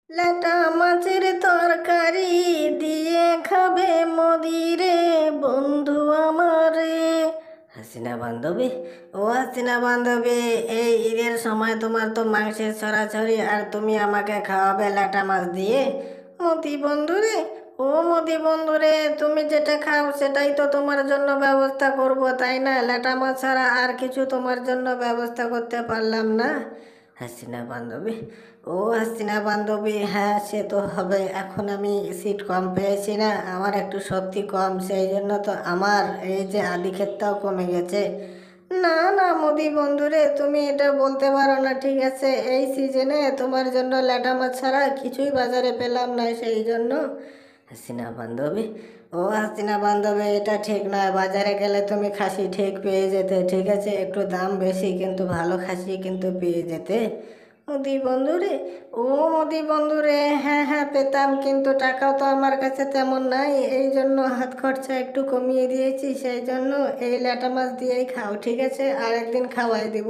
ল্যাটা মাছের তরকারি দিয়ে খাবে মদিরে বন্ধু আমারে। হাসিনা বান্ধবী, ও হাসিনা বান্ধবী, এই ঈদের সময় তোমার তো মাংসের ছড়াছড়ি, আর তুমি আমাকে খাওয়াবে ল্যাটা মাছ দিয়ে? মতি বন্ধুরে, ও মতি বন্ধুরে, তুমি যেটা খাও সেটাই তো তোমার জন্য ব্যবস্থা করব, তাই না? ল্যাটা মাছ ছাড়া আর কিছু তোমার জন্য ব্যবস্থা করতে পারলাম না। হাসিনা বান্ধবী, ও হাসিনা বান্ধবী, হ্যাঁ সে তো হবে। এখন আমি সিট কম পেয়েছি না, আমার একটু শক্তি কম, সেই জন্য তো আমার এই যে আধিক্যতাও কমে গেছে। না না মোদি বন্ধুরে, তুমি এটা বলতে পারো না, ঠিক আছে? এই সিজনে তোমার জন্য ল্যাটা মাছ ছাড়া কিছুই বাজারে পেলাম না, সেই জন্য। হাসিনা বান্ধবী, ও হাসিনা বান্ধবী, এটা ঠিক নয়। বাজারে গেলে তুমি খাসি ঠিক পেয়ে যেতে, ঠিক আছে? একটু দাম বেশি, কিন্তু ভালো খাসি কিন্তু পেয়ে যেতে। মোদি বন্ধুরে, ও মোদি বন্ধুরে, হ্যাঁ হ্যাঁ পেতাম, কিন্তু টাকাও তো আমার কাছে তেমন নাই, এই জন্য হাত খরচা একটু কমিয়ে দিয়েছি, সেই জন্য এই ল্যাটা মাছ দিয়েই খাও, ঠিক আছে? আর একদিন খাওয়াই দিব।